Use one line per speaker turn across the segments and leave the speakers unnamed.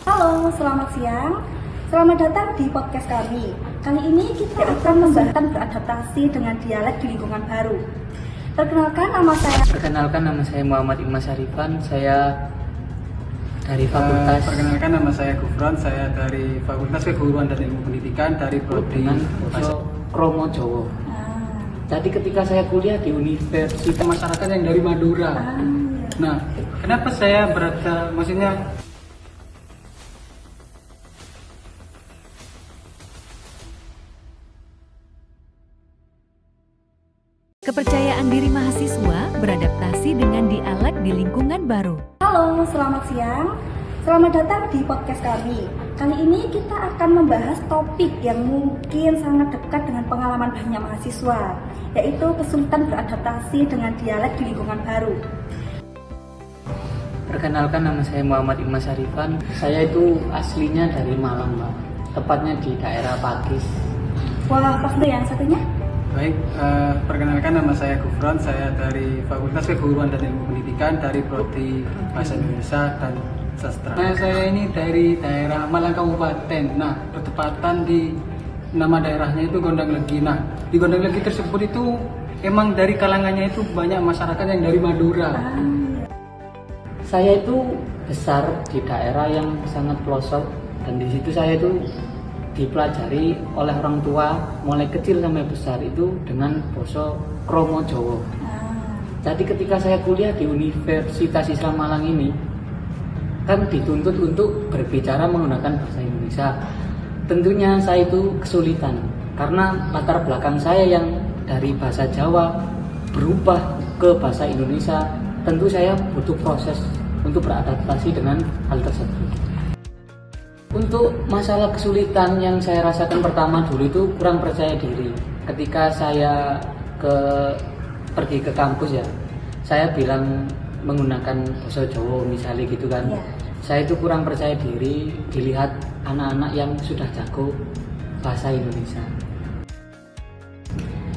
Halo, selamat siang. Selamat datang di podcast kami. Kali ini kita akan membahas beradaptasi dengan dialek di lingkungan baru.
Perkenalkan nama saya Muhammad Imas Arifan. Saya dari Fakultas
Perkenalkan nama saya Gufron. Saya dari Fakultas Keguruan dan Ilmu Pendidikan dari Prodi
dengan Kromo Jowo. Jadi ketika saya kuliah di Universitas
Masyarakat yang dari Madura. Nah, kenapa saya berada, maksudnya
Kepercayaan diri mahasiswa beradaptasi dengan dialek di lingkungan baru.
Halo, selamat siang. Selamat datang di podcast kami. Kali ini kita akan membahas topik yang mungkin sangat dekat dengan pengalaman banyak mahasiswa, yaitu kesulitan beradaptasi dengan dialek di lingkungan baru.
Perkenalkan nama saya Muhammad Imas Arifan. Saya itu aslinya dari Malang, Mbak. Tepatnya di daerah Pakis.
Wah, pas deh yang satunya.
baik, perkenalkan nama saya Gufron. Saya dari Fakultas Keguruan dan Ilmu Pendidikan dari Prodi Bahasa Indonesia dan Sastra. Nah, saya ini dari daerah Malang Kabupaten. Nah, bertepatan di nama daerahnya itu Gondang Legi. Nah, di Gondang Legi tersebut itu emang dari kalangannya itu banyak masyarakat yang dari Madura.
Saya itu besar di daerah yang sangat pelosok dan di situ saya itu dipelajari oleh orang tua mulai kecil sampai besar itu dengan basa Kromo Jowo. Jadi ketika saya kuliah di Universitas Islam Malang ini kan dituntut untuk berbicara menggunakan bahasa Indonesia. Tentunya saya itu kesulitan karena latar belakang saya yang dari bahasa Jawa berubah ke bahasa Indonesia. Tentu saya butuh proses untuk beradaptasi dengan hal tersebut. Untuk masalah kesulitan yang saya rasakan pertama dulu itu kurang percaya diri. Ketika saya pergi ke kampus ya, saya bilang menggunakan bahasa Jawa misalnya gitu kan. Saya itu kurang percaya diri dilihat anak-anak yang sudah jago bahasa Indonesia.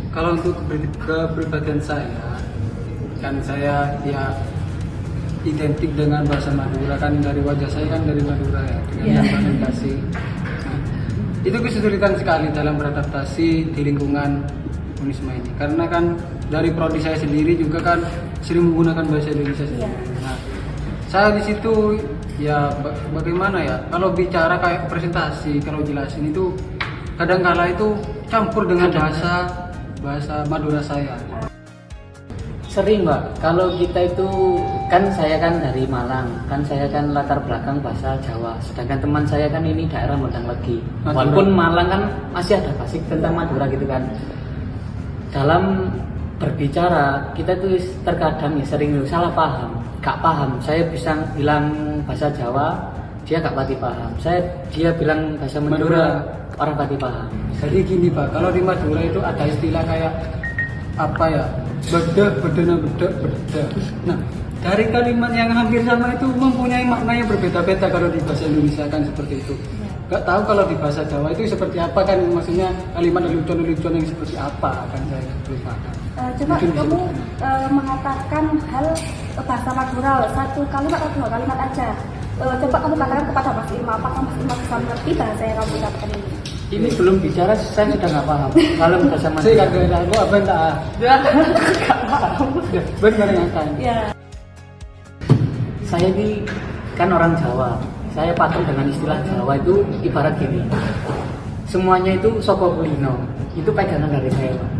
Kalau untuk kepribadian saya, kan saya ya identik dengan bahasa Madura, kan dari wajah saya kan dari Madura ya, dengan komunikasi. Nah, itu kesulitan sekali dalam beradaptasi di lingkungan Unisma ini, karena kan dari prodi saya sendiri juga kan sering menggunakan bahasa Indonesia sendiri. Nah, saya di situ ya bagaimana ya, kalau bicara kayak presentasi, kalau jelasin itu kadang-kala itu campur dengan bahasa Madura saya.
Sering Mbak, kalau kita itu kan saya kan dari Malang, kan saya kan latar belakang bahasa Jawa, sedangkan teman saya kan ini daerah Gondang Legi. Walaupun Malang kan masih ada basic tentang Madura gitu kan. Dalam berbicara kita tuh terkadang ya sering salah paham, gak paham. Saya bisa bilang bahasa Jawa, dia gak pati paham. Dia bilang bahasa Madura, orang pati paham.
Jadi gini Pak, kalau di Madura itu ada istilah kayak apa ya, beda. Nah, dari kalimat yang hampir sama itu mempunyai makna yang berbeda-beda kalau di bahasa Indonesia kan seperti itu. Gak tahu kalau di bahasa Jawa itu seperti apa kan, maksudnya kalimat lelucon yang seperti apa akan saya lupakan.
Coba kamu mengatakan hal bahasa Madura, satu kalimat atau dua kalimat aja. Coba kamu katakan kepada Mas Irma, apakah Mas Irma bisa mengerti bahasa yang kamu ucapkan ini?
Ini belum bicara saya sudah nggak paham. Kalau bahasa Madura,
saya nggak tahu apa enggak.
nggak paham.
Benar kan?
Ya.
Saya ini kan orang Jawa. Saya patung dengan istilah Jawa itu ibarat gini. Semuanya itu soko kulino. Itu pegangan dari saya, Pak.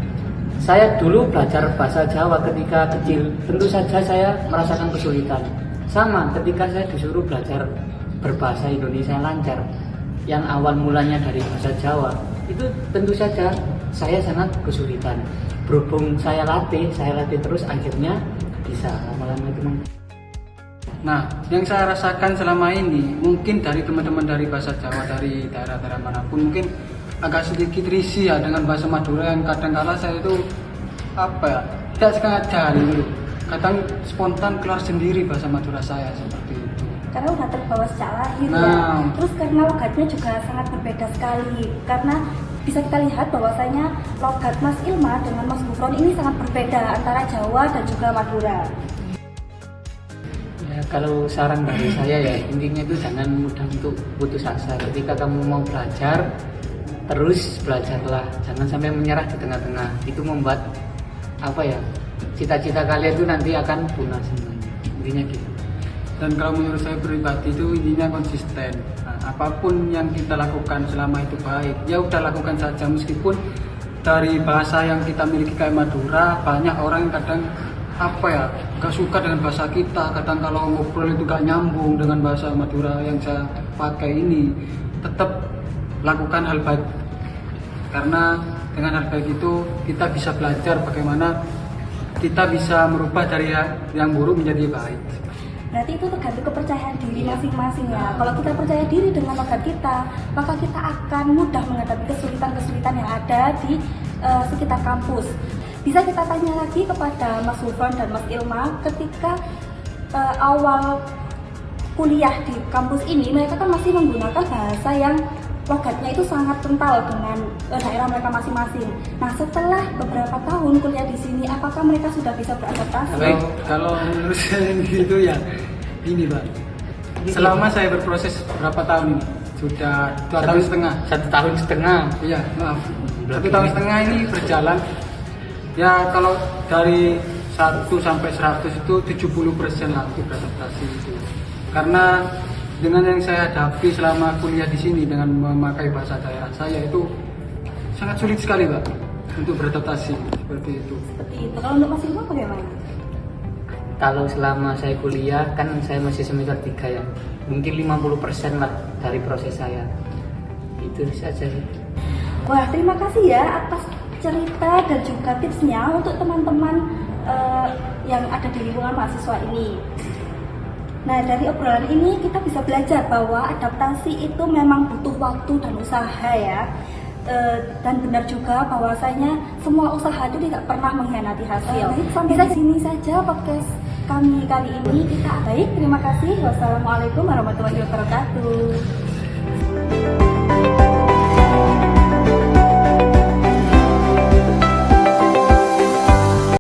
Saya dulu belajar bahasa Jawa ketika kecil. Tentu saja saya merasakan kesulitan. Sama ketika saya disuruh belajar berbahasa Indonesia lancar, yang awal mulanya dari bahasa Jawa, itu tentu saja saya sangat kesulitan. Berhubung saya latih terus akhirnya bisa lama-lama itu.
Nah, yang saya rasakan selama ini, mungkin dari teman-teman dari bahasa Jawa dari daerah-daerah manapun mungkin agak sedikit risih ya dengan bahasa Madura yang kadang-kala saya itu apa ya, tidak sengaja gitu. Kadang spontan keluar sendiri bahasa Madura saya seperti itu.
Karena udah terbawa secara lahir ya. Terus karena logatnya juga sangat berbeda sekali. Karena bisa kita lihat bahwasanya logat Mas Ilma dengan Mas Gufron ini sangat berbeda antara Jawa dan juga Madura.
Ya, Kalau saran dari saya ya, intinya itu jangan mudah untuk putus asa. Ketika kamu mau belajar, terus belajarlah. Jangan sampai menyerah di tengah-tengah. Itu membuat cita-cita kalian itu nanti akan punah semuanya. Intinya gitu.
Dan kalau menurut saya pribadi itu intinya konsisten. Nah, apapun yang kita lakukan selama itu baik, ya udah lakukan saja. Meskipun dari bahasa yang kita miliki kayak Madura, banyak orang yang kadang gak suka dengan bahasa kita. Kadang kalau ngobrol itu gak nyambung dengan bahasa Madura yang saya pakai ini. Tetap lakukan hal baik, karena dengan hal baik itu kita bisa belajar bagaimana kita bisa merubah dari yang buruk menjadi baik.
Berarti itu tergantung kepercayaan diri masing-masing ya. Kalau kita percaya diri dengan logat kita, maka kita akan mudah menghadapi kesulitan-kesulitan yang ada di sekitar kampus. Bisa kita tanya lagi kepada Mas Gufron dan Mas Ilma, ketika awal kuliah di kampus ini, mereka kan masih menggunakan bahasa yang logatnya itu sangat kental dengan daerah mereka masing-masing. Nah, setelah beberapa tahun kuliah di sini, apakah mereka sudah bisa beradaptasi?
Baik, kalau menurut saya itu ya ini Pak. Selama saya berproses berapa tahun ini? Sudah 2 tahun setengah.
1 tahun setengah.
Iya, maaf. 1 tahun setengah ini berjalan. Ya kalau dari 1 sampai 100 itu 70% lah untuk beradaptasi itu. Karena dengan yang saya hadapi selama kuliah di sini dengan memakai bahasa daerah saya itu sangat sulit sekali Pak untuk beradaptasi seperti itu.
Seperti itu. Kalau untuk Mas Ilma bagaimana?
Kalau selama saya kuliah, kan saya masih semester 3 ya, mungkin 50% lah dari proses saya. Itu saja sih.
Wah, terima kasih ya atas cerita dan juga tipsnya untuk teman-teman yang ada di lingkungan mahasiswa ini. Nah, dari obrolan ini kita bisa belajar bahwa adaptasi itu memang butuh waktu dan usaha ya. Dan benar juga bahwasanya semua usaha itu tidak pernah mengkhianati hasil. Sampai di sini saja podcast kami kali ini. Kita baik, terima kasih. Wassalamualaikum warahmatullahi wabarakatuh.